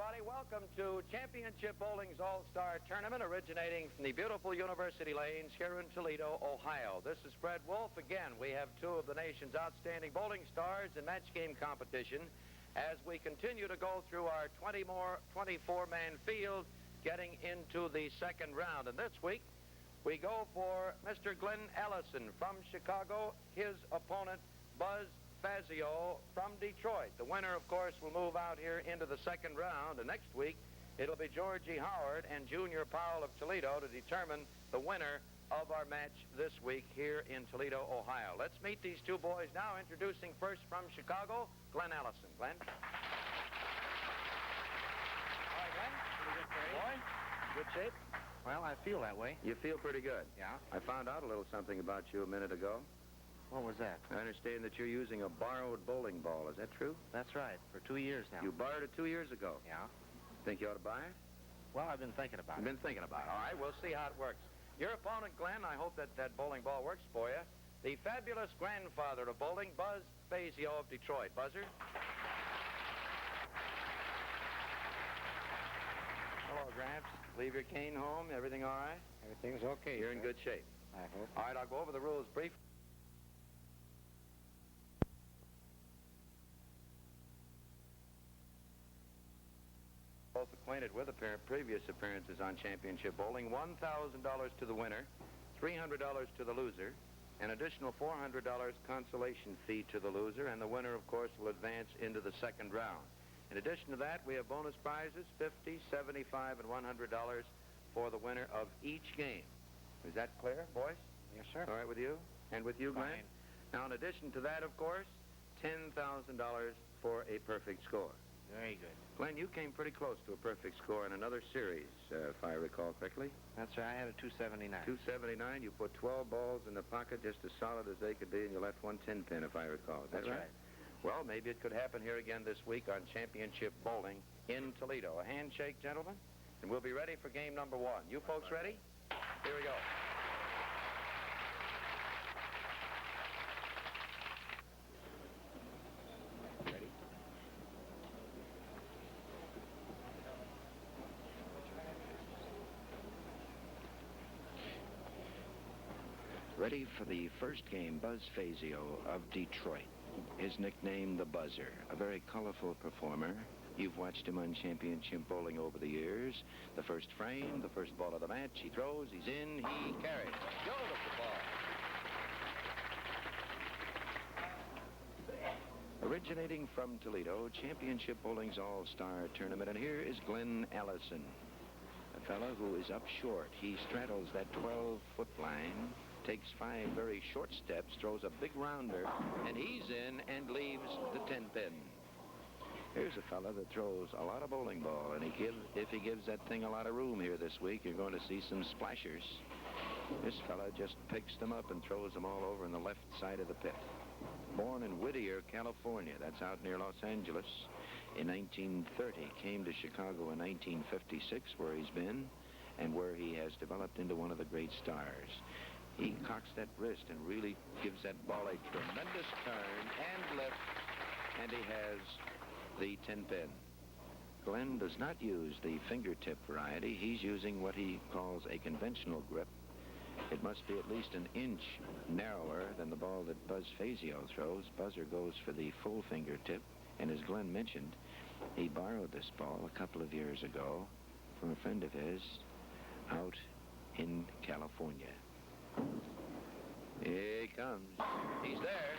everybody. Welcome to Championship Bowling's All-Star Tournament, originating from the beautiful University Lanes here in Toledo, Ohio. This is Fred Wolf. Again, we have two of the nation's outstanding bowling stars in match game competition as we continue to go through our 24-man field, getting into the second round. And this week, we go for Mr. Glenn-Allison from Chicago, his opponent, Buzz Fazio from Detroit. The winner, of course, will move out here into the second round. And next week, it'll be Georgie Howard and Junior Powell of Toledo to determine the winner of our match this week here in Toledo, Ohio. Let's meet these two boys now. Introducing first from Chicago, Glenn-Allison. Glenn? All right, Glenn. Pretty good, Terry. Boy, good shape? Well, I feel that way. You feel pretty good? Yeah. I found out a little something about you a minute ago. What was that? I understand that you're using a borrowed bowling ball. Is that true? That's right. For 2 years now. You borrowed it 2 years ago? Yeah. Think you ought to buy it? Well, I've been thinking about it. You've been thinking about it. All right, we'll see how it works. Your opponent, Glenn, I hope that bowling ball works for you. The fabulous grandfather of bowling, Buzz Fazio of Detroit. Buzzer? Hello, Gramps. Leave your cane home. Everything all right? Everything's okay. You're in good shape. I hope. All right, I'll go over the rules briefly. Both acquainted with previous appearances on Championship Bowling. $1,000 to the winner, $300 to the loser, an additional $400 consolation fee to the loser, and the winner, of course, will advance into the second round. In addition to that, we have bonus prizes, $50, $75, and $100 for the winner of each game. Is that clear, boys? Yes, sir. All right with you? And with you, Glenn? Fine. Now, in addition to that, of course, $10,000 for a perfect score. Very good. Glenn, you came pretty close to a perfect score in another series, if I recall correctly. That's right. I had a 279. 279. You put 12 balls in the pocket, just as solid as they could be, and you left one 10-pin, if I recall. Is that That's right? Well, maybe it could happen here again this week on Championship Bowling in Toledo. A handshake, gentlemen, and we'll be ready for game number one. You folks ready? Here we go. Ready? Ready for the first game, Buzz Fazio of Detroit. His nickname, the Buzzer, a very colorful performer. You've watched him on Championship Bowling over the years. The first frame, the first ball of the match, he throws, he's in, he carries. Beautiful ball. Originating from Toledo, Championship Bowling's All-Star Tournament, and here is Glenn-Allison, a fellow who is up short. He straddles that 12-foot line, takes 5 very short steps, throws a big rounder, and he's in and leaves the 10-pin. Here's a fella that throws a lot of bowling ball, and if he gives that thing a lot of room here this week, you're going to see some splashers. This fella just picks them up and throws them all over in the left side of the pit. Born in Whittier, California, that's out near Los Angeles, in 1930, came to Chicago in 1956, where he's been, and where he has developed into one of the great stars. He cocks that wrist and really gives that ball a tremendous turn and lift, and he has the 10-pin. Glenn does not use the fingertip variety. He's using what he calls a conventional grip. It must be at least an inch narrower than the ball that Buzz Fazio throws. Buzzer goes for the full fingertip, and as Glenn mentioned, he borrowed this ball a couple of years ago from a friend of his out in California. Here he comes. He's there.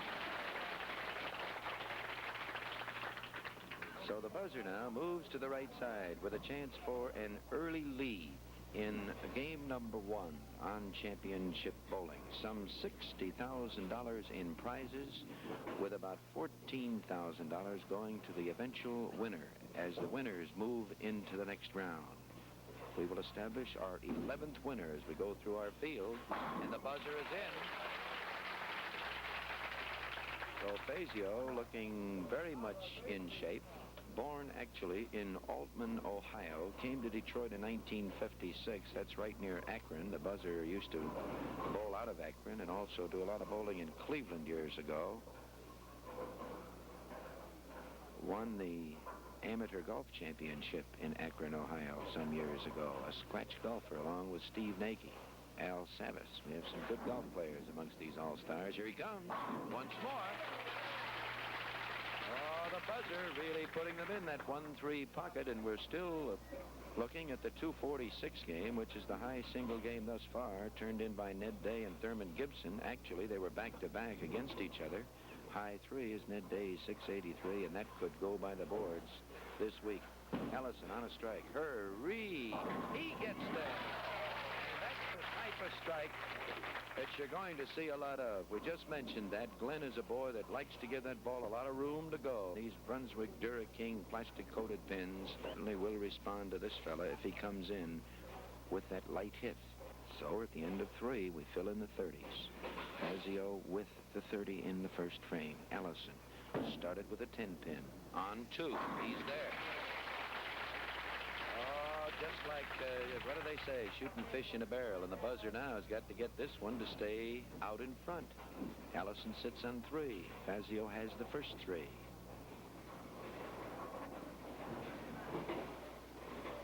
So the Buzzer now moves to the right side with a chance for an early lead in game number one on Championship Bowling. Some $60,000 in prizes, with about $14,000 going to the eventual winner as the winners move into the next round. We will establish our 11th winner as we go through our field, and the Buzzer is in. So Fazio looking very much in shape. Born actually in Altman, Ohio, came to Detroit in 1956. That's right near Akron. The Buzzer used to bowl out of Akron and also do a lot of bowling in Cleveland years ago. Won the amateur golf championship in Akron, Ohio some years ago. A scratch golfer along with Steve Nakey, Al Savis. We have some good golf players amongst these all-stars. Here he comes once more. Oh, the buzzer really putting them in that 1-3 pocket, and we're still looking at the 246 game, which is the high single game thus far, turned in by Ned Day and Thurman Gibson. Actually, they were back-to-back against each other. High 3 is Ned Day's 683, and that could go by the boards this week. Allison on a strike. Hurry! He gets there. And that's the type of strike that you're going to see a lot of. We just mentioned that. Glenn is a boy that likes to give that ball a lot of room to go. These Brunswick Dura-King plastic-coated pins certainly will respond to this fella if he comes in with that light hit. So at the end of 3, we fill in the 30s. Fazio with the 30 in the first frame. Allison started with a 10-pin. On 2. He's there. Oh, just like, what do they say? Shooting fish in a barrel. And the buzzer now has got to get this one to stay out in front. Allison sits on 3. Fazio has the first 3.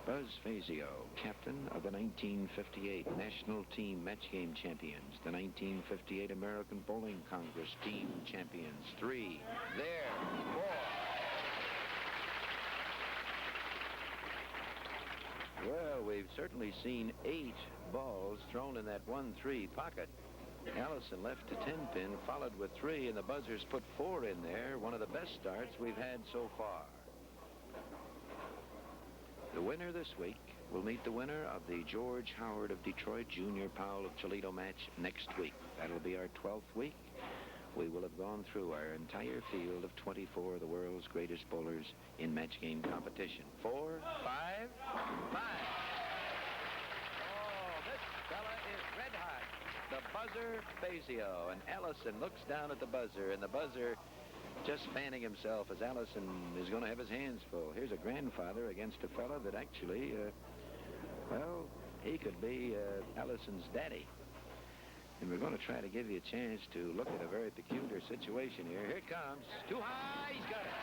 Buzz Fazio, captain of the 1958 National Team Match Game Champions, the 1958 American Bowling Congress Team Champions. 3. There. 4. Well, we've certainly seen 8 balls thrown in that 1-3 pocket. Allison left a 10-pin, followed with 3, and the buzzers put 4 in there. One of the best starts we've had so far. The winner this week will meet the winner of the George Howard of Detroit, Junior Powell of Toledo match next week. That'll be our 12th week. We will have gone through our entire field of 24 of the world's greatest bowlers in match game competition. 4, 5, 5. Oh, this fella is red hot. The buzzer, Fazio. And Allison looks down at the buzzer, and the buzzer just fanning himself as Allison is going to have his hands full. Here's a grandfather against a fella that actually, well, he could be Allison's daddy. And we're going to try to give you a chance to look at a very peculiar situation here. Here it comes. Too high. He's got it.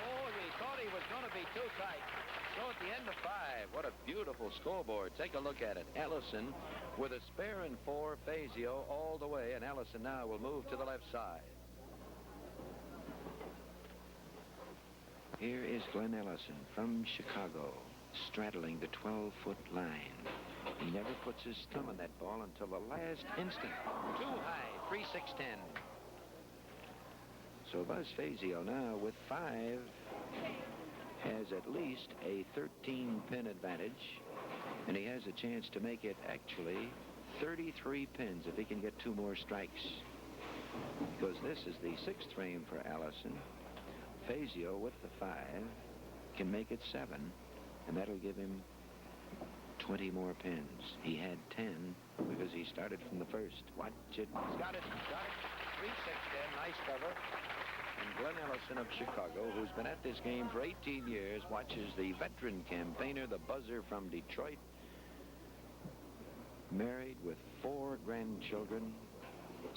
Oh, he thought he was going to be too tight. So at the end of 5, what a beautiful scoreboard. Take a look at it. Allison with a spare and 4, Fazio all the way, and Allison now will move to the left side. Here is Glenn-Allison from Chicago, straddling the 12-foot line. He never puts his thumb on that ball until the last instant. Too high, 3-6-10. So Buzz Fazio now with 5 has at least a 13-pin advantage, and he has a chance to make it actually 33 pins if he can get 2 more strikes. Because this is the 6th frame for Allison. Fazio with the 5 can make it 7, and that'll give him 20 more pins. He had 10 because he started from the first. Watch it. He's got it. 3-6-10. Nice cover. And Glenn-Allison of Chicago, who's been at this game for 18 years, watches the veteran campaigner, the buzzer from Detroit, married with 4 grandchildren.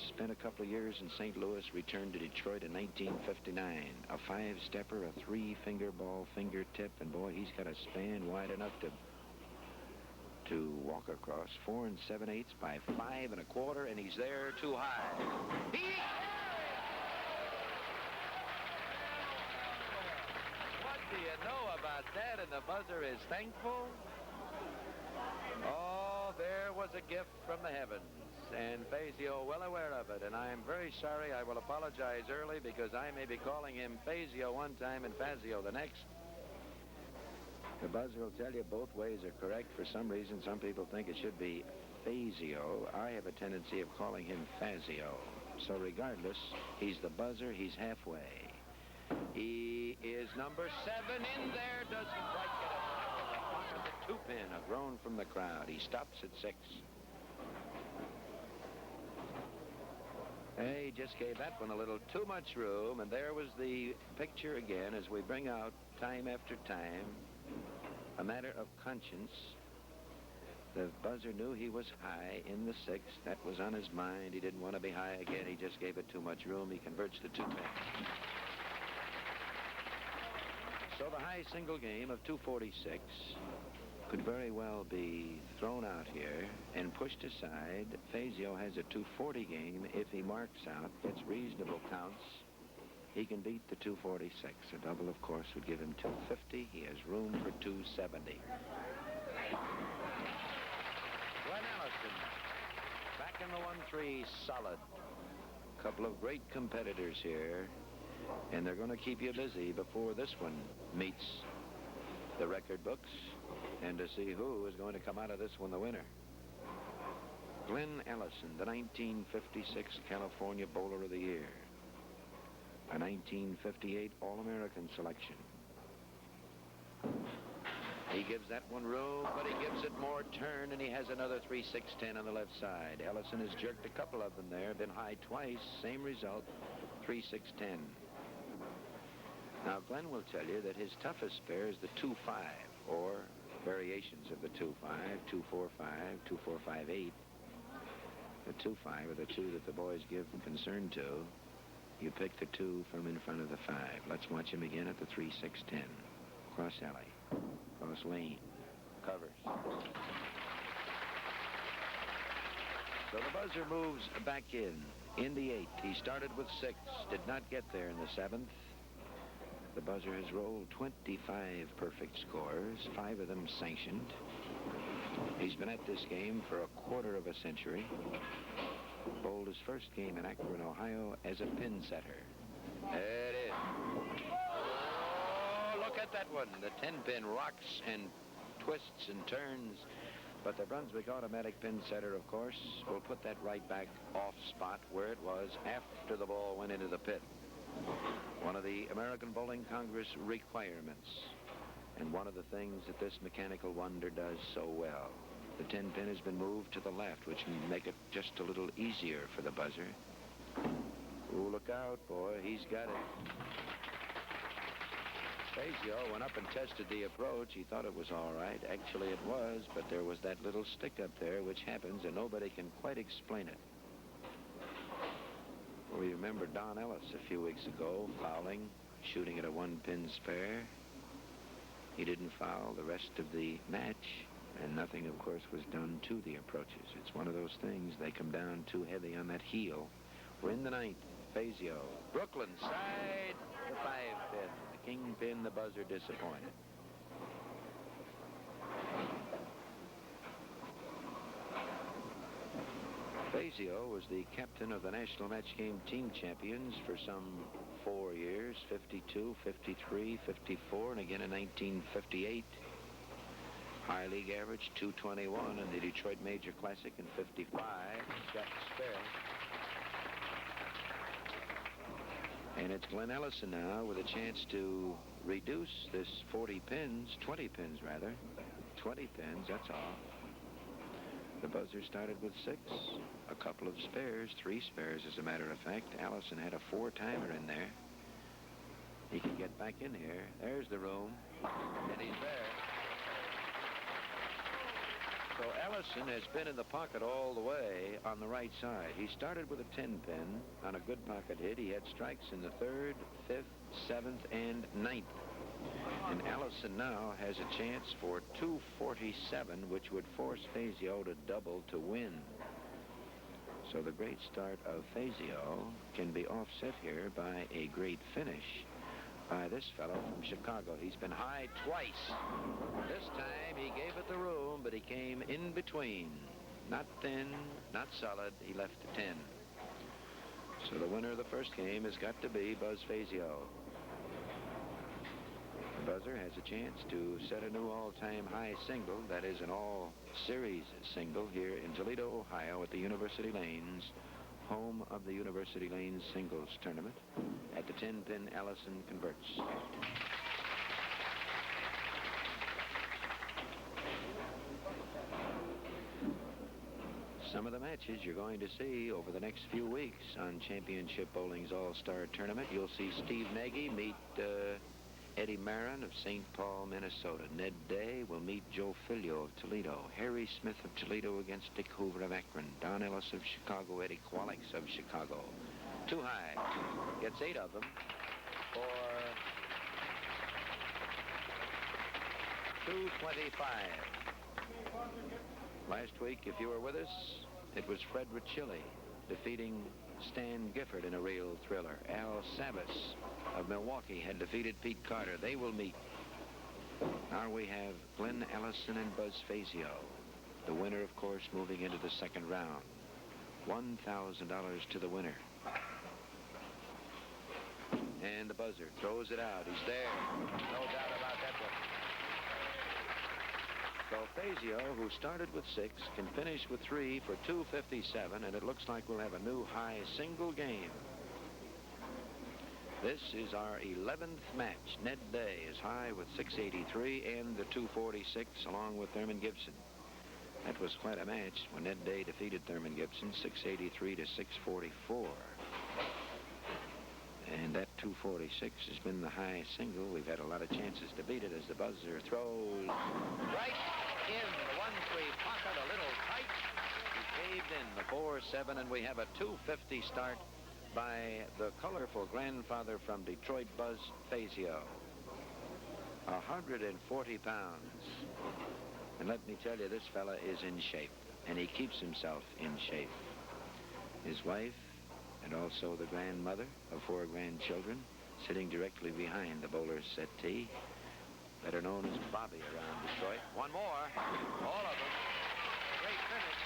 Spent a couple of years in St. Louis, returned to Detroit in 1959. A 5-stepper, a 3-finger ball fingertip, and boy, he's got a span wide enough to walk across. 4 7/8 by 5 1/4, and he's there too high. What do you know about that? And the buzzer is thankful. Oh, there was a gift from the heavens. And Fazio well aware of it, and I am very sorry. I will apologize early because I may be calling him Fazio one time and Fazio the next. The buzzer will tell you both ways are correct. For some reason, some people think it should be Fazio. I have a tendency of calling him Fazio. So regardless, he's the buzzer. He's halfway. He is number 7 in there. Doesn't quite get it. The 2-pin, a groan from the crowd. He stops at 6. He just gave that one a little too much room, and there was the picture again as we bring out time after time a matter of conscience. The buzzer knew he was high in the 6th. That was on his mind. He didn't want to be high again. He just gave it too much room. He converts the 2-pin. So So the high single game of 246 could very well be thrown out here and pushed aside. Fazio has a 240 game. If he marks out, gets reasonable counts, he can beat the 246. A double, of course, would give him 250. He has room for 270. Glenn-Allison back in the 1-3, solid. Couple of great competitors here, and they're going to keep you busy before this one meets the record books, and to see who is going to come out of this one the winner. Glenn-Allison, the 1956 California Bowler of the Year, a 1958 All-American selection. He gives that one room, but he gives it more turn, and he has another 3-6-10 on the left side. Ellison has jerked a couple of them there, been high twice, same result, 3-6-10. Now, Glenn will tell you that his toughest pair is the 2-5, or variations of the 2-5, 2-4-5, 2-4-5-8. The 2-5 are the two that the boys give concern to. You pick the 2 from in front of the 5. Let's watch him again at the 3-6-10. Cross alley. Cross lane. Covers. So the buzzer moves back in the 8th. He started with 6. Did not get there in the 7th. The buzzer has rolled 25 perfect scores, 5 of them sanctioned. He's been at this game for a quarter of a century. Bowled his first game in Akron, Ohio as a pin setter. There it is. Oh, look at that one. The 10-pin rocks and twists and turns. But the Brunswick automatic pin setter, of course, will put that right back off spot where it was after the ball went into the pit. One of the American Bowling Congress requirements, and one of the things that this mechanical wonder does so well. The 10-pin has been moved to the left, which can make it just a little easier for the buzzer. Oh, look out, boy. He's got it. Fazio went up and tested the approach. He thought it was all right. Actually, it was, but there was that little stick up there, which happens, and nobody can quite explain it. We remember Don Ellis a few weeks ago fouling, shooting at a 1-pin spare. He didn't foul the rest of the match, and nothing, of course, was done to the approaches. It's one of those things. They come down too heavy on that heel. We're in the 9th. Fazio. Brooklyn side to 5-pin. The kingpin, the buzzer disappointed. Fazio was the captain of the National Match Game Team Champions for some 4 years, 52, 53, 54, and again in 1958. High league average, 221 in the Detroit Major Classic in 55. Got the spare. And it's Glenn-Allison now with a chance to reduce this 40 pins, 20 pins rather. 20 pins, that's all. The buzzer started with 6, a couple of spares, 3 spares as a matter of fact. Allison had a 4-timer in there. He can get back in here. There's the room, and he's there. So Allison has been in the pocket all the way on the right side. He started with a 10-pin on a good pocket hit. He had strikes in the 3rd, 5th, 7th, and 9th. And Allison now has a chance for 247, which would force Fazio to double to win. So the great start of Fazio can be offset here by a great finish by this fellow from Chicago. He's been high twice. This time he gave it the room, but he came in between. Not thin, not solid. He left the 10. So the winner of the first game has got to be Buzz Fazio. The buzzer has a chance to set a new all-time high single, that is an all-series single here in Toledo, Ohio at the University Lanes, home of the University Lanes singles tournament. At the 10-pin, Allison converts. Some of the matches you're going to see over the next few weeks on Championship Bowling's All-Star Tournament. You'll see Steve Nagy meet Eddie Marin of St. Paul, Minnesota. Ned Day will meet Joe Filio of Toledo. Harry Smith of Toledo against Dick Hoover of Akron. Don Ellis of Chicago. Eddie Qualix of Chicago. Too high. Gets 8 of them for 225. Last week, if you were with us, it was Fred Richilli defeating Stan Gifford in a real thriller. Al Savis of Milwaukee had defeated Pete Carter. They will meet. Now we have Glenn-Allison and Buzz Fazio. The winner, of course, moving into the second round. $1,000 to the winner. And the buzzer throws it out. He's there. No doubt about that one. So Fazio, who started with 6, can finish with 3 for 257, and it looks like we'll have a new high single game. This is our 11th match. Ned Day is high with 683 and the 246 along with Thurman Gibson. That was quite a match when Ned Day defeated Thurman Gibson 683 to 644. And that 246 has been the high single. We've had a lot of chances to beat it as the buzzer throws right in the 1-3 pocket, a little tight. He caved in the 4-7, and we have a 250 start by the colorful grandfather from Detroit, Buzz Fazio. 140 pounds. And let me tell you, this fella is in shape, and he keeps himself in shape. His wife, and also the grandmother of 4 grandchildren, sitting directly behind the bowler's settee, better known as Bobby around Detroit. One more. All of them. Great finish.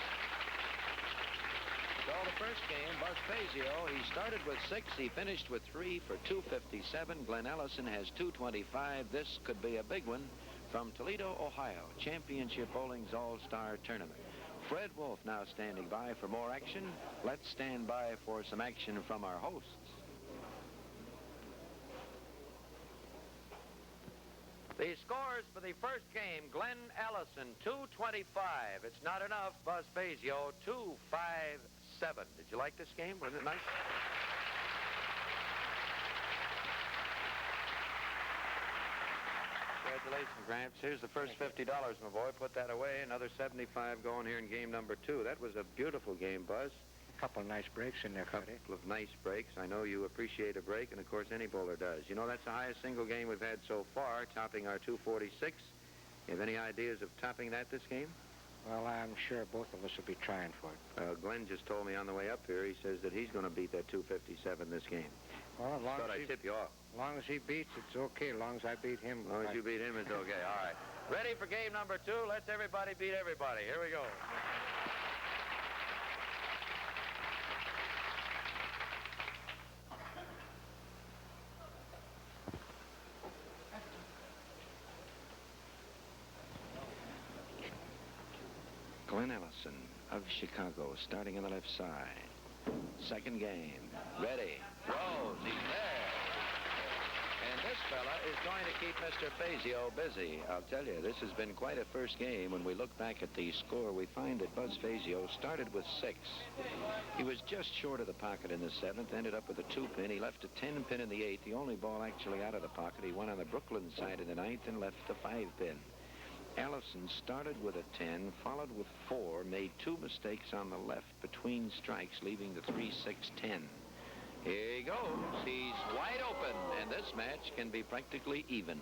So the first game, Buzz Fazio, he started with 6. He finished with 3 for 257. Glenn-Allison has 225. This could be a big one from Toledo, Ohio. Championship Bowling's All-Star Tournament. Fred Wolf now standing by for more action. Let's stand by for some action from our hosts. The scores for the first game, Glenn-Allison, 225. It's not enough. Buzz Fazio, 257. Did you like this game? Wasn't it nice? Congratulations, Gramps. Here's the first $50, my boy. Put that away. Another 75 going here in game number 2. That was a beautiful game, Buzz. A couple of nice breaks in there, Freddie. A couple of nice breaks. I know you appreciate a break, and of course any bowler does. You know, that's the highest single game we've had so far, topping our 246. You have any ideas of topping that this game? Well, I'm sure both of us will be trying for it. Glenn just told me on the way up here, he says that he's going to beat that 257 this game. Well, as long Thought as I'd tip you off. As long as he beats, it's okay. As long as I beat him. As long as you beat him, it's okay. All right. Ready for game number 2. Let's everybody beat everybody. Here we go. Glenn-Allison of Chicago starting on the left side. Second game. Ready. Throws. He's there. And this fella is going to keep Mr. Fazio busy. I'll tell you, this has been quite a first game. When we look back at the score, we find that Buzz Fazio started with 6. He was just short of the pocket in the 7th, ended up with a 2-pin. He left a 10-pin in the 8th, the only ball actually out of the pocket. He went on the Brooklyn side in the 9th and left the 5-pin. Allison started with a 10, followed with 4, made 2 mistakes on the left between strikes, leaving the 3-6-10. Here he goes. He's wide open, and this match can be practically even.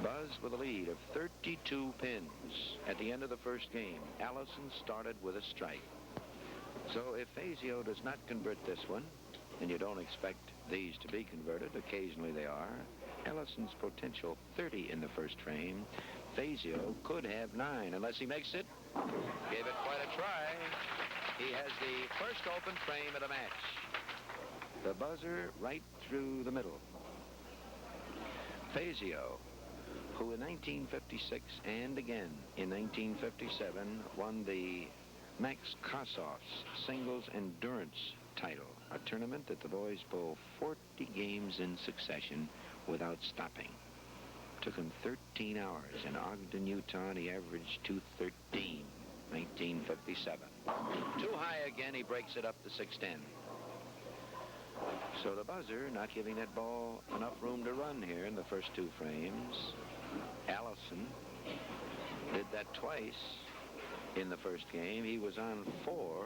Buzz with a lead of 32 pins at the end of the first game. Allison started with a strike. So if Fazio does not convert this one, and you don't expect these to be converted, occasionally they are, Allison's potential 30 in the first frame. Fazio could have 9 unless he makes it. Gave it quite a try. He has the first open frame of the match. The buzzer right through the middle. Fazio, who in 1956 and again in 1957 won the Max Kossoff's singles endurance title, a tournament that the boys bowl 40 games in succession without stopping. Took him 13 hours in Ogden, Utah, and he averaged 213, 1957. Too high again, he breaks it up to 610. So the buzzer not giving that ball enough room to run here in the first 2 frames. Allison did that twice in the first game. He was on 4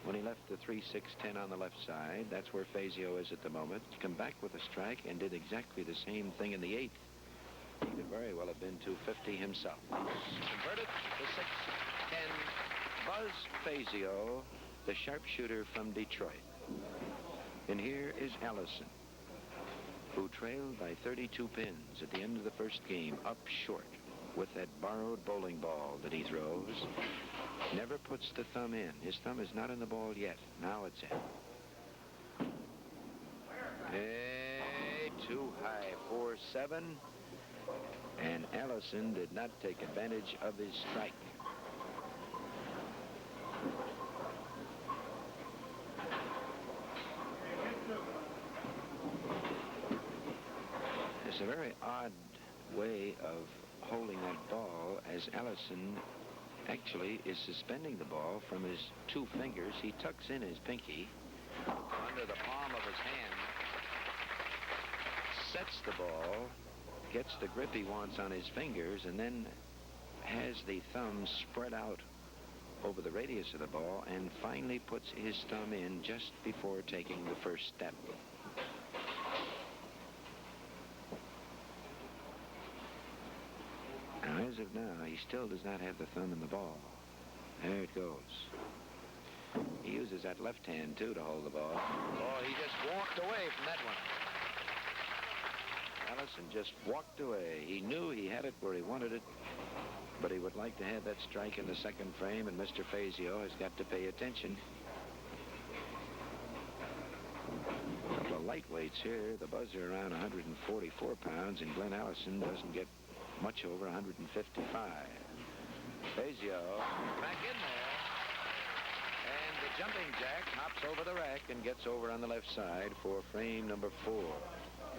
when he left the 3-6-10 on the left side. That's where Fazio is at the moment. Come back with a strike and did exactly the same thing in the 8th. could very well have been 250 himself. He's converted to 6'10". Buzz Fazio, the sharpshooter from Detroit. And here is Allison, who trailed by 32 pins at the end of the first game, up short with that borrowed bowling ball that he throws. Never puts the thumb in. His thumb is not in the ball yet. Now it's in. Hey, too high, 4-7. And Allison did not take advantage of his strike. It's a very odd way of holding that ball, as Allison actually is suspending the ball from his 2 fingers. He tucks in his pinky under the palm of his hand, sets the ball, gets the grip he wants on his fingers, and then has the thumb spread out over the radius of the ball and finally puts his thumb in just before taking the first step. Now, as of now, he still does not have the thumb in the ball. There it goes. He uses that left hand, too, to hold the ball. Oh, he just walked away from that one. Allison just walked away. He knew he had it where he wanted it, but he would like to have that strike in the second frame, and Mr. Fazio has got to pay attention. A couple of lightweights here. The Buzzer around 144 pounds, and Glenn-Allison doesn't get much over 155. Fazio back in there, and the jumping jack hops over the rack and gets over on the left side for frame number 4.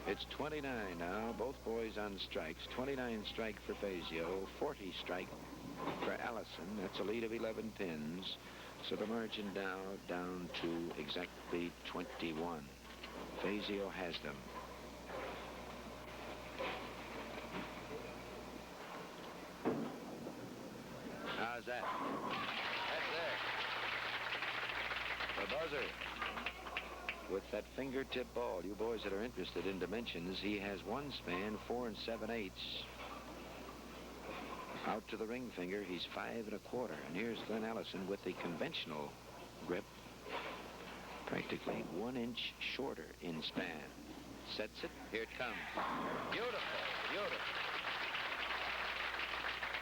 It's 29 now, both boys on strikes. 29 strike for Fazio, 40 strike for Allison. That's a lead of 11 pins, so the margin now down to exactly 21. Fazio has them. How's that? That's there. The Buzzer. With that fingertip ball, you boys that are interested in dimensions, he has one span, 4 7/8. Out to the ring finger, he's 5 1/4. And here's Glenn-Allison with the conventional grip, practically 1 inch shorter in span. Sets it. Here it comes. Beautiful, beautiful.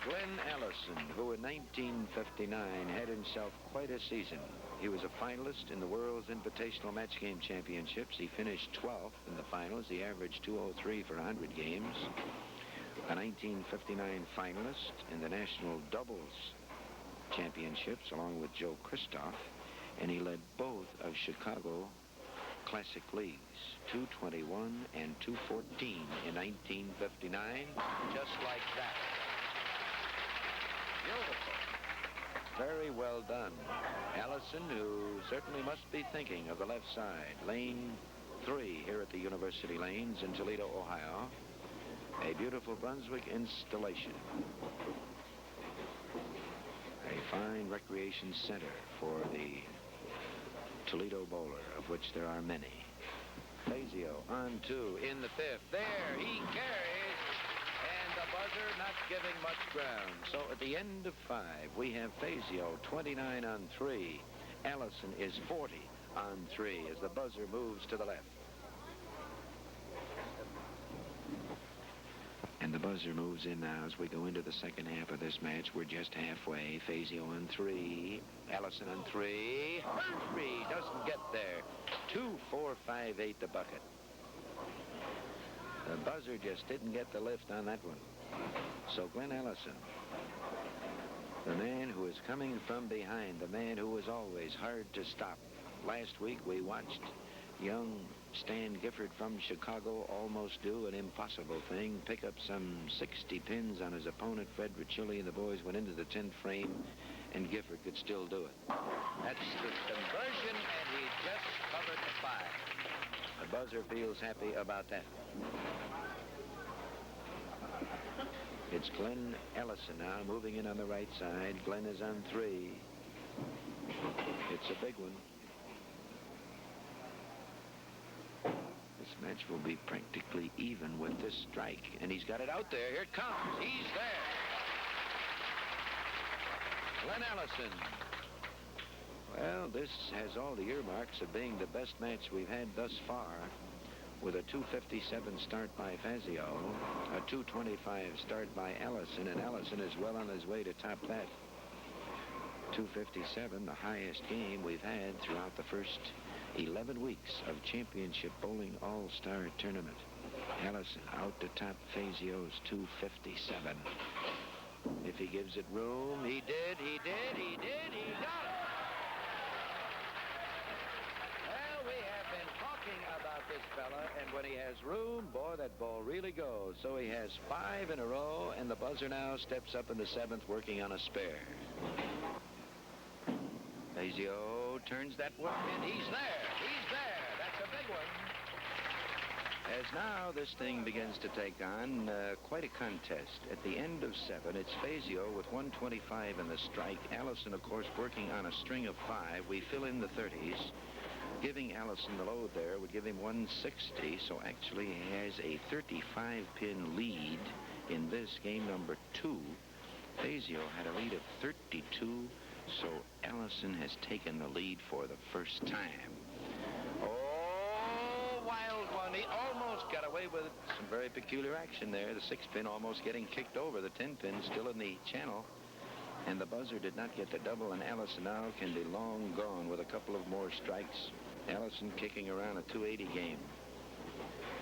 Glenn-Allison, who in 1959 had himself quite a season. He was a finalist in the World's Invitational Match Game Championships. He finished 12th in the finals. He averaged 203 for 100 games. A 1959 finalist in the National Doubles Championships along with Joe Christoph. And he led both of Chicago Classic Leagues, 221 and 214 in 1959. Just like that. Beautiful. Very well done. Allison, who certainly must be thinking of the left side. Lane 3 here at the University Lanes in Toledo, Ohio. A beautiful Brunswick installation. A fine recreation center for the Toledo bowler, of which there are many. Fazio on 2 in the 5th. There, he carries. And the Buzzer not giving much ground. So at the end of 5, we have Fazio 29 on 3. Allison is 40 on 3 as the Buzzer moves to the left. And the Buzzer moves in now as we go into the second half of this match. We're just halfway. Fazio on 3. Allison on 3. Hurry! Doesn't get there. 2, 4, 5, 8 the bucket. The Buzzer just didn't get the lift on that one. So Glenn-Allison, the man who is coming from behind, the man who was always hard to stop. Last week we watched young Stan Gifford from Chicago almost do an impossible thing, pick up some 60 pins on his opponent, Fred Riccioli, and the boys went into the 10th frame, and Gifford could still do it. That's the conversion, and he just covered the 5. The Buzzer feels happy about that. It's Glenn-Allison now moving in on the right side. Glenn is on 3. It's a big one. This match will be practically even with this strike. And he's got it out there. Here it comes. He's there. Glenn-Allison. Well, this has all the earmarks of being the best match we've had thus far, with a 2:57 start by Fazio, a 2:25 start by Allison, and Allison is well on his way to top that. 2:57, the highest game we've had throughout the first 11 weeks of Championship Bowling All-Star Tournament. Allison out to top Fazio's 2:57. If he gives it room, he did, he got it! Well, we have been talking about this fella, and when he has room, boy, that ball really goes. So he has 5 in a row, and the buzzer now steps up in the 7th, working on a spare. Fazio turns that one, and he's there. That's a big one. As now this thing begins to take on quite a contest. At the end of 7, it's Fazio with 125 in the strike. Allison, of course, working on a string of 5. We fill in the 30s. Giving Allison the load there would give him 160, so actually he has a 35-pin lead in this game number 2. Fazio had a lead of 32, so Allison has taken the lead for the first time. Oh, wild one. He almost got away with it. Some very peculiar action there. The 6-pin almost getting kicked over. The 10-pin still in the channel. And the buzzer did not get the double, and Allison now can be long gone with a couple of more strikes. Allison kicking around a 280 game.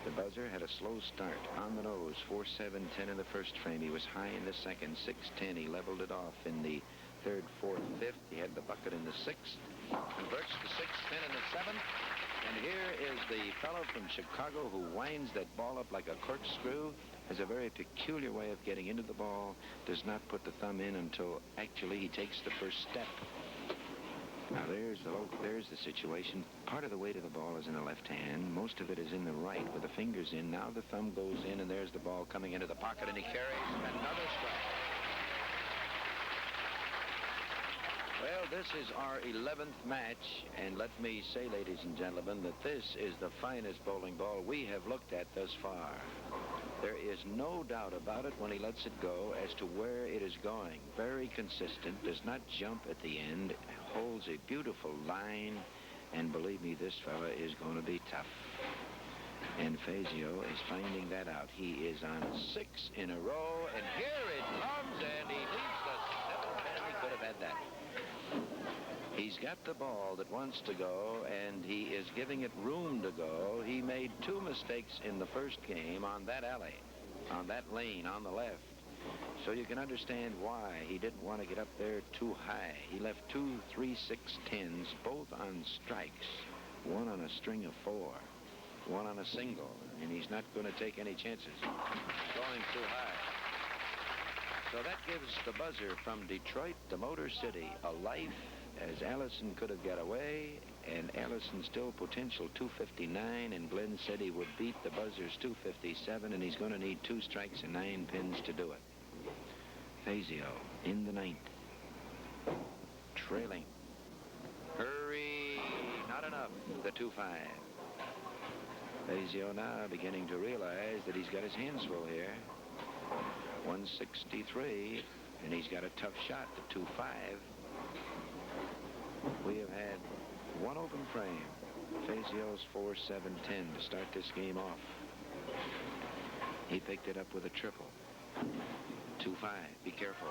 The buzzer had a slow start. On the nose, 4-7-10 in the first frame. He was high in the second, 6-10. He leveled it off in the 3rd, 4th, 5th. He had the bucket in the 6th. Converts the 6th pin in the 7th. And here is the fellow from Chicago who winds that ball up like a corkscrew. Has a very peculiar way of getting into the ball. Does not put the thumb in until actually he takes the first step. Now there's the situation. Part of the weight of the ball is in the left hand. Most of it is in the right with the fingers in. Now the thumb goes in, and there's the ball coming into the pocket, and he carries another strike. Well, this is our 11th match, and let me say, ladies and gentlemen, that this is the finest bowling ball we have looked at thus far. There is no doubt about it when he lets it go as to where it is going. Very consistent, does not jump at the end, holds a beautiful line, and believe me, this fella is going to be tough. And Fazio is finding that out. He is on 6 in a row, and here it comes, and he leaves the 7th, and he could have had that. He's got the ball that wants to go, and he is giving it room to go. He made 2 mistakes in the first game on that alley, on that lane on the left. So you can understand why he didn't want to get up there too high. He left 2 3-6-10s, both on strikes, 1 on a string of 4, 1 on a single, and he's not going to take any chances going too high. So that gives the buzzer from Detroit, the Motor City, a life, as Allison could have got away, and Allison still potential 259, and Glenn said he would beat the buzzer's 257, and he's going to need 2 strikes and 9 pins to do it. Fazio in the 9th, trailing. Hurry, not enough, the 2-5. Fazio now beginning to realize that he's got his hands full here. 163, and he's got a tough shot, the 2-5. We have had 1 open frame. Fazio's 4-7-10 to start this game off. He picked it up with a triple. 2-5. Be careful.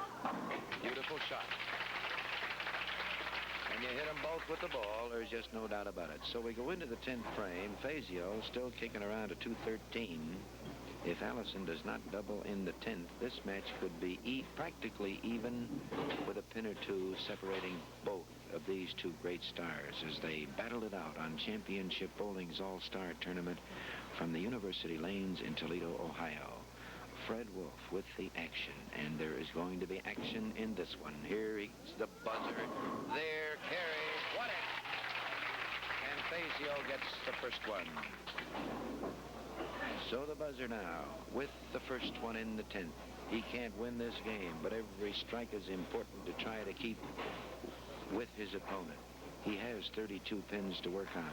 Beautiful shot. And you hit them both with the ball. There's just no doubt about it. So we go into the 10th frame. Fazio still kicking around a 213. If Allison does not double in the 10th, this match could be practically even with a pin or 2 separating both of these 2 great stars as they battle it out on Championship Bowling's All-Star Tournament from the University Lanes in Toledo, Ohio. Fred Wolf with the action, and there is going to be action in this one. Here is the buzzer. There, carries. What it? And Fazio gets the first one. So the buzzer now with the first one in the 10th. He can't win this game, but every strike is important to try to keep with his opponent. He has 32 pins to work on.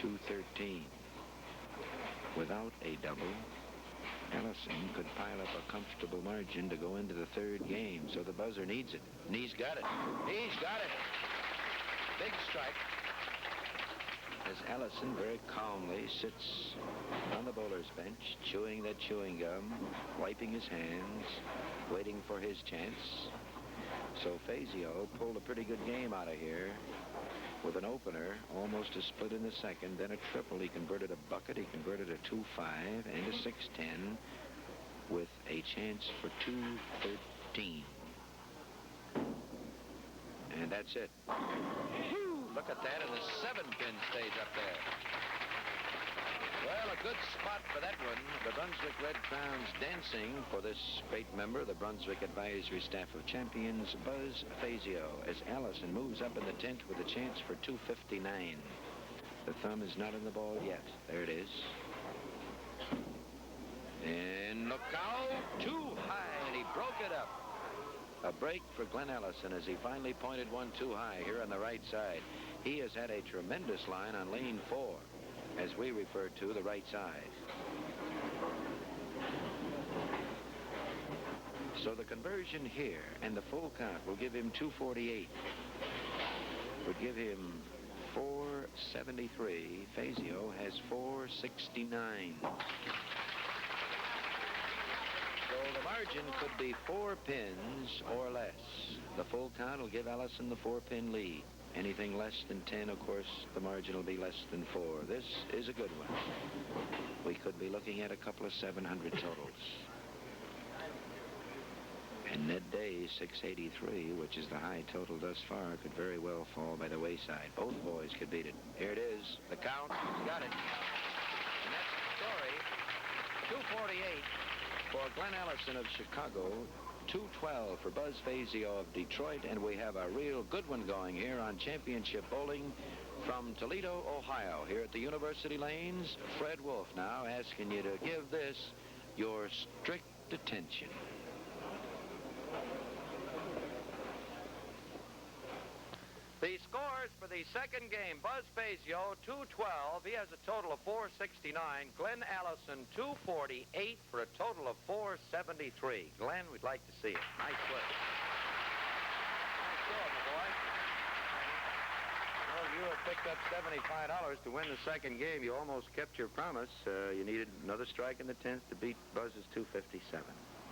213. Without a double, Allison could pile up a comfortable margin to go into the third game, so the buzzer needs it. And he's got it. He's got it. Big strike. As Allison very calmly sits on the bowler's bench, chewing that chewing gum, wiping his hands, waiting for his chance. So Fazio pulled a pretty good game out of here with an opener, almost a split in the second, then a triple. He converted a bucket. He converted a 2-5 and a 6-10 with a chance for 213. And that's it. Look at that, and the 7-pin stays up there. Well, a good spot for that one. The Brunswick Red Crowns dancing for this great member of the Brunswick Advisory Staff of Champions, Buzz Fazio, as Allison moves up in the tent with a chance for 259. The thumb is not in the ball yet. There it is. And look out, too high, and he broke it up. A break for Glenn-Allison as he finally pointed one too high here on the right side. He has had a tremendous line on lane 4, as we refer to the right side. So the conversion here and the full count will give him 248. Would give him 473. Fazio has 469. So the margin could be 4 pins or less. The full count will give Allison the 4-pin lead. Anything less than 10, of course, the margin will be less than 4. This is a good one. We could be looking at a couple of 700 totals. And Ned Day's 683, which is the high total thus far, could very well fall by the wayside. Both boys could beat it. Here it is. The count. He's got it. And that's the story. 248 for Glenn-Allison of Chicago. 212 for Buzz Fazio of Detroit, and we have a real good one going here on Championship Bowling from Toledo, Ohio. Here at the University Lanes, Fred Wolf now asking you to give this your strict attention. The scores for the second game: Buzz Fazio, 212. He has a total of 469. Glenn-Allison, 248 for a total of 473. Glenn, we'd like to see it. Nice work. Nice job, my boy. Well, you have picked up $75 to win the second game. You almost kept your promise. You needed another strike in the 10th to beat Buzz's 257.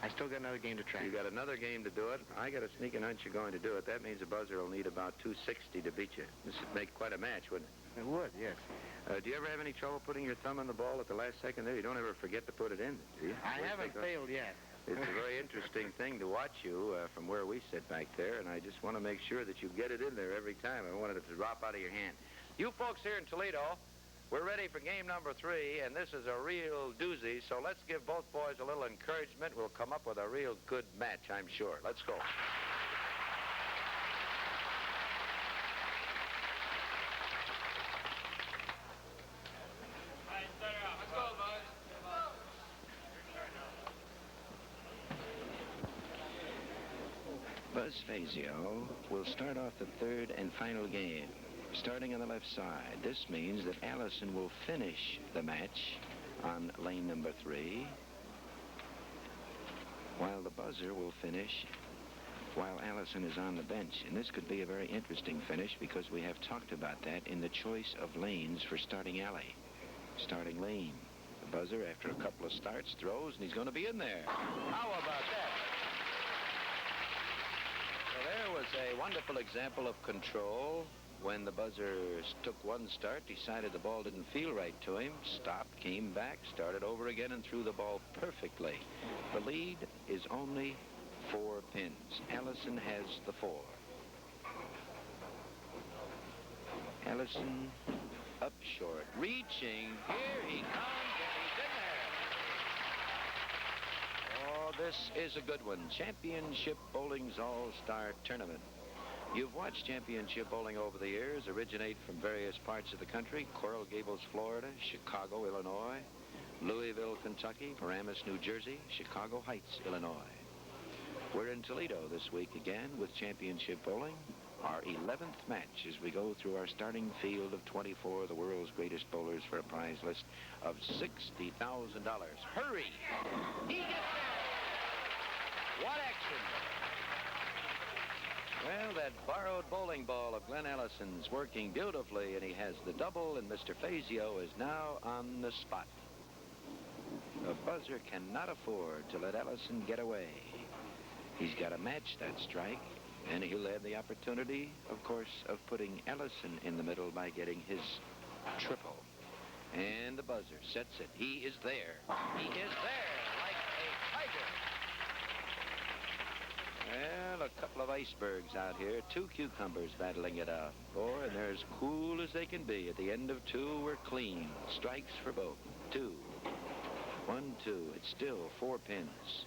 I still got another game to try. You got another game to do it. I got a sneaking hunch you're going to do it. That means the Buzzer will need about 260 to beat you. This would make quite a match, wouldn't it? It would, yes. Do you ever have any trouble putting your thumb on the ball at the last second there? You don't ever forget to put it in, do you? I haven't failed yet. It's a very interesting thing to watch you from where we sit back there, and I just want to make sure that you get it in there every time. I don't want it to drop out of your hand. You folks here in Toledo, we're ready for game number 3, and this is a real doozy, so let's give both boys a little encouragement. We'll come up with a real good match, I'm sure. Let's go. Buzz Fazio will start off the third and final game. Starting on the left side, this means that Allison will finish the match on lane number 3, while the Buzzer will finish while Allison is on the bench. And this could be a very interesting finish because we have talked about that in the choice of lanes for starting alley. Starting lane. The Buzzer, after a couple of starts, throws, and he's going to be in there. How about that? So there was a wonderful example of control. When the Buzzer took one start, decided the ball didn't feel right to him, stopped, came back, started over again, and threw the ball perfectly. The lead is only 4 pins. Allison has the 4. Allison up short, reaching. Here he comes, and he's in there. Oh, this is a good one. Championship Bowling's All-Star Tournament. You've watched Championship Bowling over the years, originate from various parts of the country: Coral Gables, Florida; Chicago, Illinois; Louisville, Kentucky; Paramus, New Jersey; Chicago Heights, Illinois. We're in Toledo this week again with Championship Bowling. our 11th match as we go through our starting field of 24 of the world's greatest bowlers for a prize list of $60,000. Hurry! He gets there! What action! Well, that borrowed bowling ball of Glenn-Allison's working beautifully, and he has the double, and Mr. Fazio is now on the spot. The buzzer cannot afford to let Allison get away. He's got to match that strike, and he'll have the opportunity, of course, of putting Allison in the middle by getting his triple. And the buzzer sets it. He is there. He is there like a tiger. Well, a couple of icebergs out here. 2 cucumbers battling it out. Boy, and they're as cool as they can be. At the end of 2, we're clean. Strikes for both. 2. 1, 2. It's still 4 pins.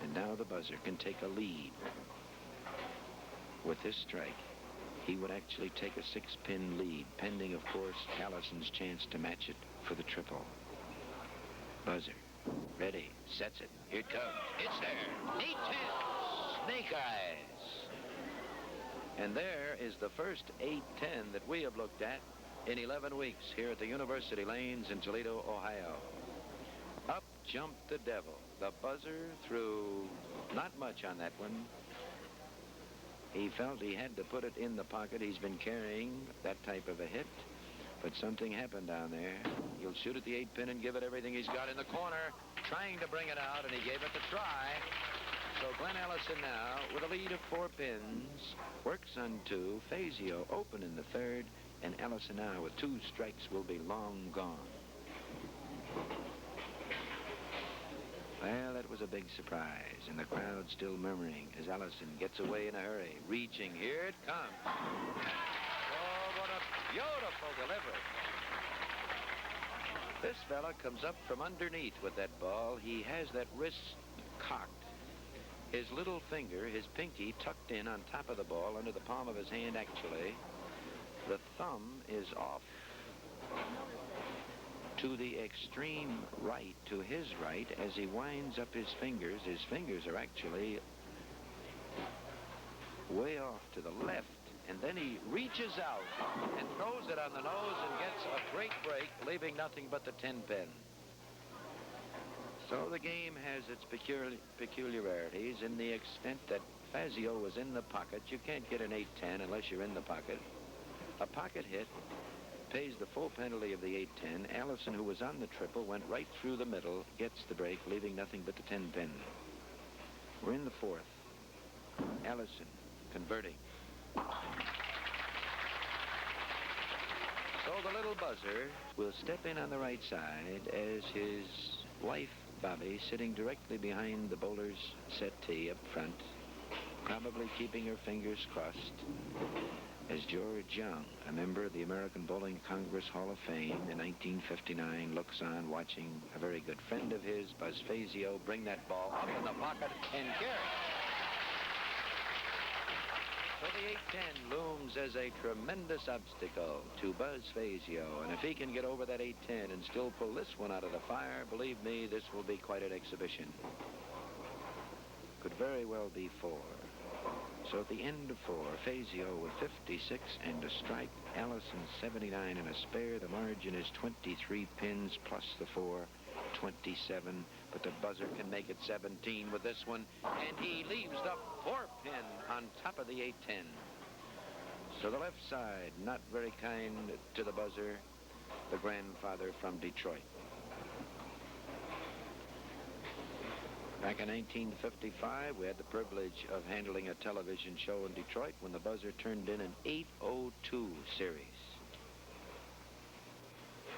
And now the buzzer can take a lead. With this strike, he would actually take a 6-pin lead, pending, of course, Allison's chance to match it for the triple. Buzzer. Ready. Sets it. Here it comes. It's there. 8-10. Snake eyes. And there is the first 8-10 that we have looked at in 11 weeks here at the University Lanes in Toledo, Ohio. Up jumped the devil. The buzzer threw not much on that one. He felt he had to put it in the pocket. He's been carrying that type of a hit. But something happened down there. He'll shoot at the 8-pin and give it everything he's got in the corner, trying to bring it out, and he gave it the try. So Glenn-Allison now, with a lead of 4 pins, works on 2. Fazio open in the 3rd, and Allison now with 2 strikes will be long gone. Well, that was a big surprise, and the crowd still murmuring as Allison gets away in a hurry. Reaching, here it comes. Oh, what a beautiful delivery. This fella comes up from underneath with that ball. He has that wrist cocked. His little finger, his pinky, tucked in on top of the ball, under the palm of his hand, actually. The thumb is off to the extreme right, to his right, as he winds up his fingers. His fingers are actually way off to the left, and then he reaches out and throws it on the nose and gets a great break, leaving nothing but the 10-pin. So the game has its peculiarities in the extent that Fazio was in the pocket. You can't get an 8-10 unless you're in the pocket. A pocket hit pays the full penalty of the 8-10. Allison, who was on the triple, went right through the middle, gets the break, leaving nothing but the 10-pin. We're in the 4th. Allison converting. So the little buzzer will step in on the right side as his wife, Bobby, sitting directly behind the bowler's settee up front, probably keeping her fingers crossed, as George Young, a member of the American Bowling Congress Hall of Fame in 1959, looks on, watching a very good friend of his, Buzz Fazio, bring that ball up in the pocket and carry. So the 8-10 looms as a tremendous obstacle to Buzz Fazio, and if he can get over that 8-10 and still pull this one out of the fire, believe me, this will be quite an exhibition. Could very well be 4. So at the end of 4, Fazio with 56 and a strike, Allison 79 and a spare. The margin is 23 pins plus the 4, 27. But the buzzer can make it 17 with this one, and he leaves the 4-pin on top of the 8-10. So the left side, not very kind to the buzzer, the grandfather from Detroit. Back in 1955, we had the privilege of handling a television show in Detroit when the buzzer turned in an 802 series.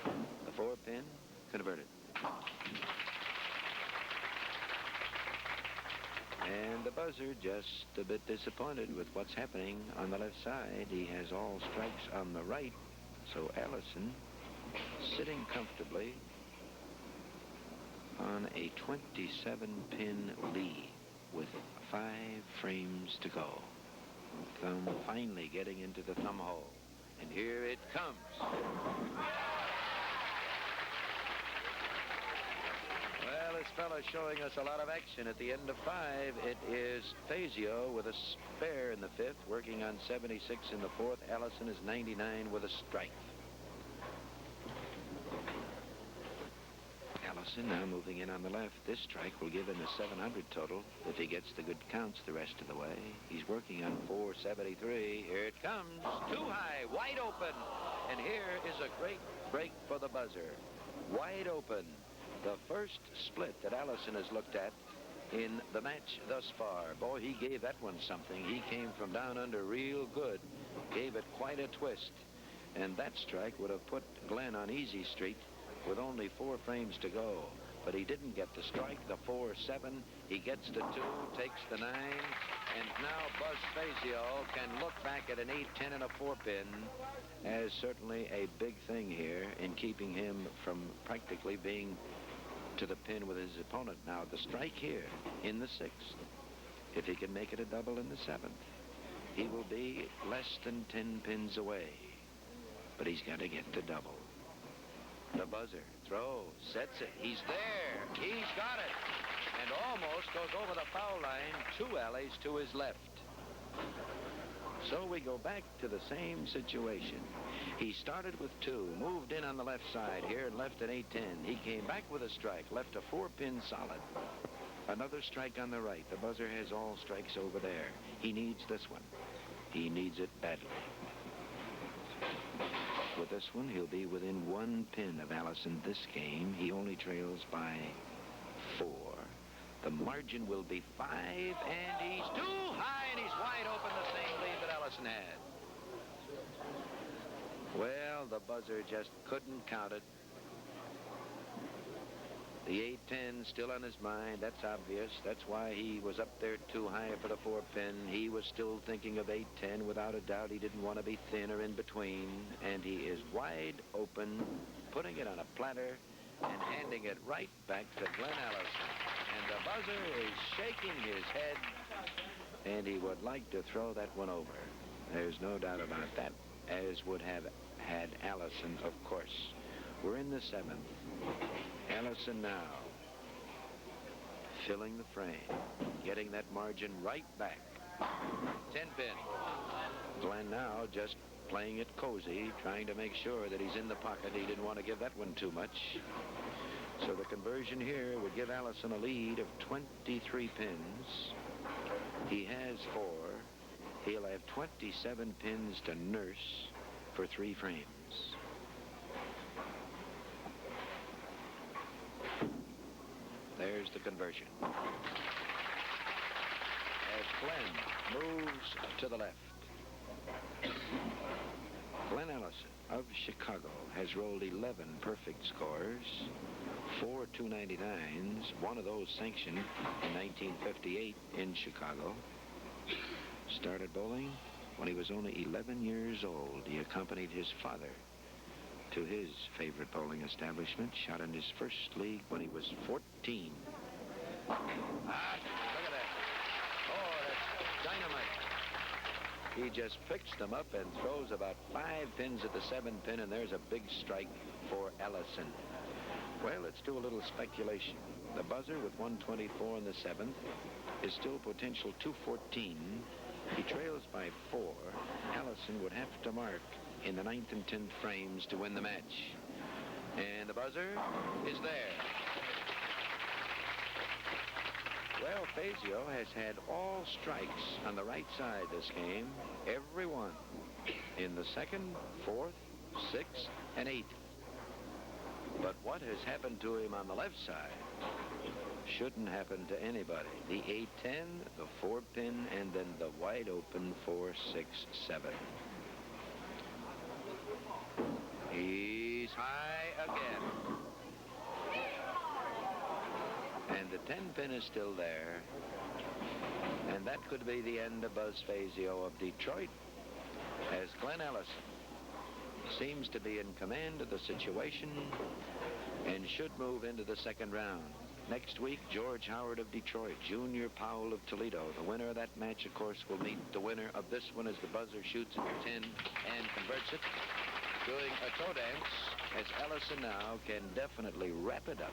The 4-pin converted. And the buzzer just a bit disappointed with what's happening on the left side. He has all strikes on the right. So Allison, sitting comfortably on a 27-pin lead with 5 frames to go. Thumb finally getting into the thumb hole. And here it comes. Well, Well, this fellow's showing us a lot of action at the end of 5. It is Fazio with a spare in the 5th, working on 76 in the 4th. Allison is 99 with a strike. Allison now moving in on the left. This strike will give him a 700 total if he gets the good counts the rest of the way. He's working on 473. Here it comes. Too high. Wide open. And here is a great break for the buzzer. Wide open. The first split that Allison has looked at in the match thus far. Boy, he gave that one something. He came from down under real good. Gave it quite a twist. And that strike would have put Glenn on easy street with only 4 frames to go. But he didn't get the strike, the 4-7. He gets the 2, takes the 9. And now Buzz Fazio can look back at an 8-10 and a 4-pin as certainly a big thing here in keeping him from practically being to the pin with his opponent. Now the strike here in the 6th, if he can make it a double in the 7th, he will be less than 10 pins away. But he's got to get the double. The buzzer, throw, sets it. He's there. He's got it. And almost goes over the foul line, 2 alleys to his left. So we go back to the same situation. He started with 2, moved in on the left side here and left an 8-10. He came back with a strike, left a 4-pin solid. Another strike on the right. The buzzer has all strikes over there. He needs this one. He needs it badly. With this one, he'll be within 1 pin of Allison this game. He only trails by 4. The margin will be 5, and he's too high, and he's wide open, the same lead that Allison had. Well, the buzzer just couldn't count it. The 8-10 still on his mind. That's obvious. That's why he was up there too high for the 4-pin. He was still thinking of 8-10. Without a doubt, he didn't want to be thin or in between. And he is wide open, putting it on a platter and handing it right back to Glenn-Allison. And the buzzer is shaking his head, and he would like to throw that one over. There's no doubt about that, as would have had Allison, of course. We're in the 7th. Allison now filling the frame, getting that margin right back. 10-pin. Glenn now just playing it cozy, trying to make sure that he's in the pocket. He didn't want to give that one too much. So the conversion here would give Allison a lead of 23 pins. He has 4. He'll have 27 pins to nurse for 3 frames. There's the conversion. As Glenn moves to the left. Glenn-Allison of Chicago has rolled 11 perfect scores, 4 299s, one of those sanctioned in 1958 in Chicago. Started bowling when he was only 11 years old. He accompanied his father to his favorite bowling establishment, shot in his first league when he was 14. Look at that. Oh, that's dynamite. He just picks them up and throws about 5 pins at the 7-pin, and there's a big strike for Allison. Well, let's do a little speculation. The buzzer with 124 in the 7th is still potential 214. He trails by 4. Allison would have to mark in the 9th and 10th frames to win the match. And the buzzer is there. Well, Fazio has had all strikes on the right side this game. Every one. In the 2nd, 4th, 6th, and 8th. But what has happened to him on the left side shouldn't happen to anybody. The 8-10, the 4-pin, and then the wide open 4-6-7. He's high again. And the 10-pin is still there. And that could be the end of Buzz Fazio of Detroit, as Glenn-Allison seems to be in command of the situation and should move into the 2nd round. Next week, George Howard of Detroit, Junior Powell of Toledo. The winner of that match, of course, will meet the winner of this one as the buzzer shoots at 10 and converts it. Doing a toe dance as Allison now can definitely wrap it up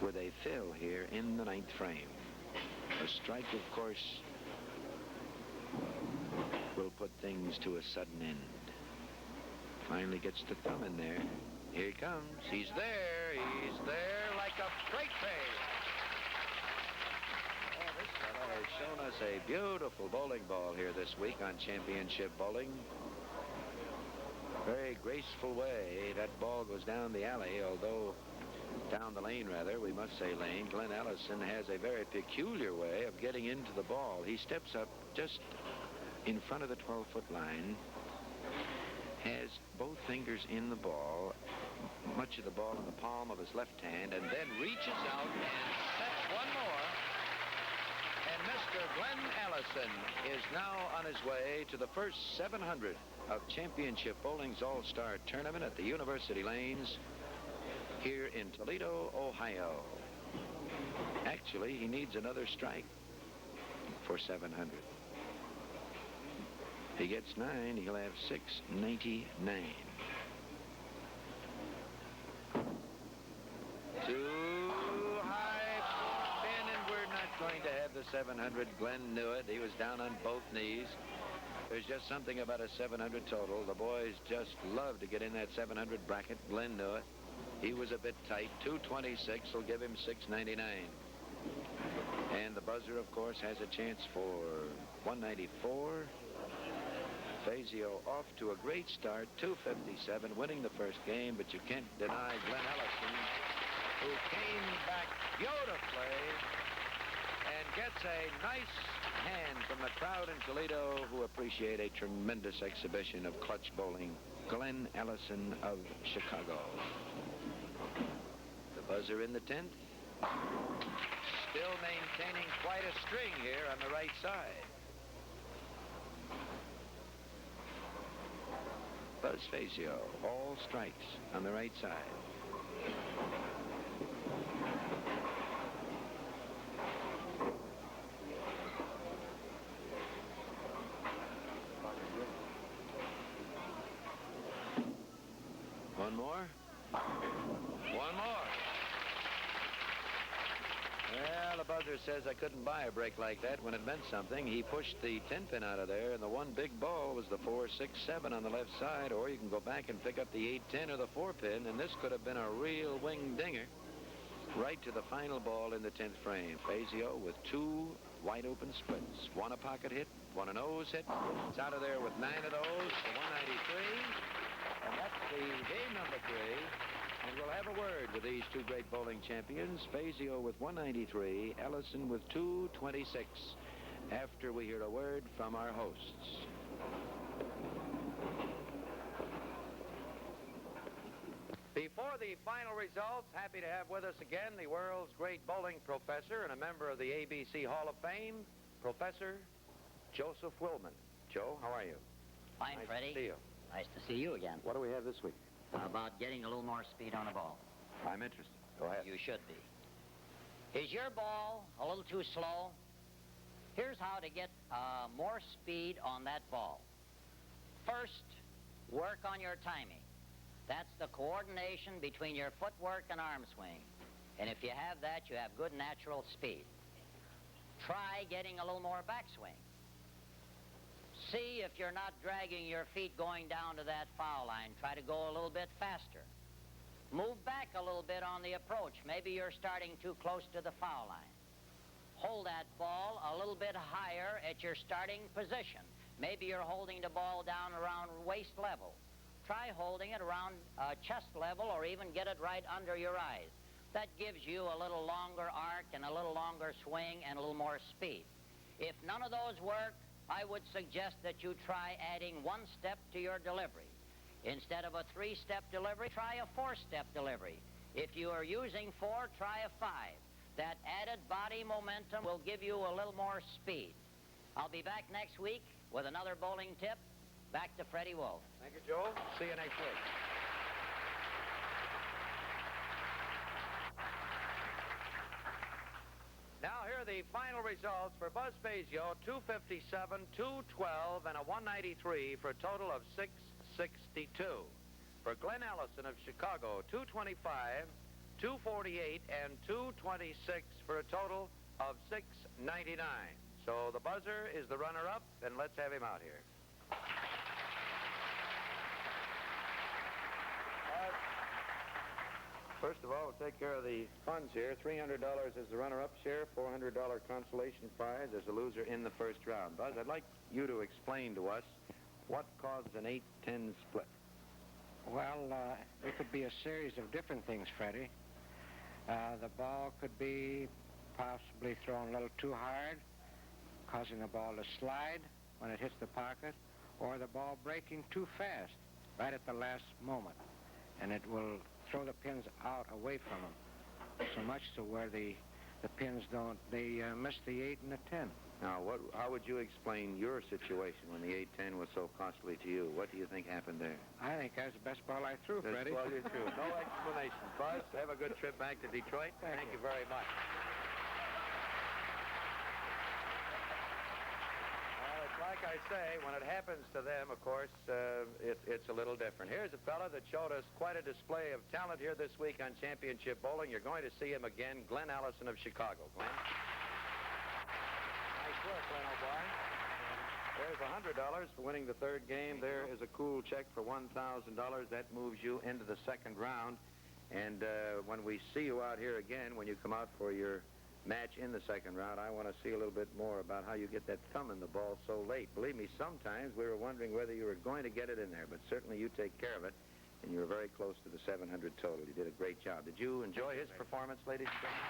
with a fill here in the 9th frame. A strike, of course, will put things to a sudden end. Finally gets the thumb in there. Here he comes. He's there. He's there like a freight train. Oh, this fellow has shown us a beautiful bowling ball here this week on Championship Bowling. Very graceful way that ball goes down the alley, although down the lane, rather, we must say lane. Glenn-Allison has a very peculiar way of getting into the ball. He steps up just in front of the 12-foot line, has both fingers in the ball, much of the ball in the palm of his left hand, and then reaches out and sets one more. And Mr. Glenn-Allison is now on his way to the first 700 of Championship Bowling's All-Star Tournament at the University Lanes here in Toledo, Ohio. Actually, he needs another strike for 700. If he gets 9, he'll have 699. Too high spin, and we're not going to have the 700. Glenn knew it. He was down on both knees. There's just something about a 700 total. The boys just love to get in that 700 bracket. Glenn knew it. He was a bit tight. 226 will give him 699. And the buzzer, of course, has a chance for 194. Fazio off to a great start, 257, winning the first game, but you can't deny Glenn-Allison, who came back beautifully and gets a nice hand from the crowd in Toledo, who appreciate a tremendous exhibition of clutch bowling. Glenn-Allison of Chicago. The buzzer in the 10th. Still maintaining quite a string here on the right side. Buzz Fazio, all strikes on the right side. One more. One more. Well, the buzzer says I couldn't buy a break like that when it meant something. He pushed the 10-pin out of there, and the one big ball was the 4-6-7 on the left side, or you can go back and pick up the 8-10 or the 4-pin, and this could have been a real wing dinger right to the final ball in the 10th frame. Fazio with 2 wide-open splits. One a pocket hit, one a nose hit. It's out of there with 9 of those for 193, and that's the game number 3. And we'll have a word with these two great bowling champions, Fazio with 193, Allison with 226, after we hear a word from our hosts. Before the final results, happy to have with us again the world's great bowling professor and a member of the ABC Hall of Fame, Professor Joseph Willman. Joe, how are you? Fine, Nice Freddie. to see you. Nice to see you again. What do we have this week? About getting a little more speed on the ball. I'm interested. Go ahead. You should be. Is your ball a little too slow? Here's how to get more speed on that ball. First, work on your timing. That's the coordination between your footwork and arm swing. And if you have that, you have good natural speed. Try getting a little more backswing. See if you're not dragging your feet going down to that foul line. Try to go a little bit faster. Move back a little bit on the approach. Maybe you're starting too close to the foul line. Hold that ball a little bit higher at your starting position. Maybe you're holding the ball down around waist level. Try holding it around chest level, or even get it right under your eyes. That gives you a little longer arc and a little longer swing and a little more speed. If none of those work, I would suggest that you try adding 1 step to your delivery. Instead of a 3-step delivery, try a 4-step delivery. If you are using 4, try a 5. That added body momentum will give you a little more speed. I'll be back next week with another bowling tip. Back to Freddie Wolf. Thank you, Joe. See you next week. Now, here are the final results for Buzz Fazio, 257, 212, and a 193 for a total of 662. For Glenn-Allison of Chicago, 225, 248 and 226 for a total of $6.99. So the buzzer is the runner-up, and let's have him out here. First of all, we'll take care of the funds here. $300 is the runner-up share, $400 consolation prize as a loser in the first round. Buzz, I'd like you to explain to us what causes an 8-10 split. Well, it could be a series of different things, Freddie. The ball could be possibly thrown a little too hard, causing the ball to slide when it hits the pocket, or the ball breaking too fast right at the last moment, and it will throw the pins out away from them, so much to where the pins miss the 8 and the 10. Now, how would you explain your situation when the 8-10 was so costly to you? What do you think happened there? I think that's the best ball I threw, Freddie. Best ball you threw. No explanation. Buzz, have a good trip back to Detroit. Thank you very much. Well, it's like I say, when it happens to them, of course, it's a little different. Here's a fella that showed us quite a display of talent here this week on Championship Bowling. You're going to see him again, Glenn-Allison of Chicago. Glenn? Nice work, Glenn O'Brien. There's $100 for winning the third game. There is a cool check for $1,000. That moves you into the second round. And when we see you out here again, when you come out for your match in the second round, I want to see a little bit more about how you get that thumb in the ball so late. Believe me, sometimes we were wondering whether you were going to get it in there, but certainly you take care of it, and you were very close to the 700 total. You did a great job. Did you enjoy his performance, ladies and gentlemen?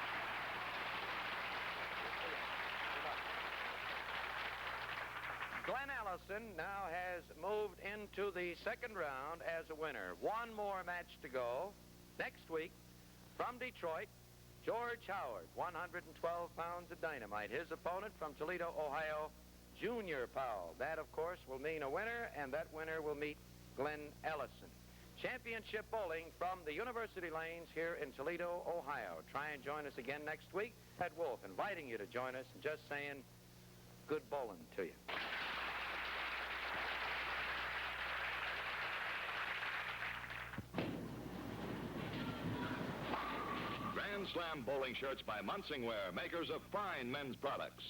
Glenn-Allison now has moved into the second round as a winner. One more match to go. Next week, from Detroit, George Howard, 112 pounds of dynamite. His opponent from Toledo, Ohio, Junior Powell. That, of course, will mean a winner, and that winner will meet Glenn-Allison. Championship bowling from the University Lanes here in Toledo, Ohio. Try and join us again next week. Ed Wolf inviting you to join us and just saying good bowling to you. Grand Slam bowling shirts by Munsingwear, makers of fine men's products.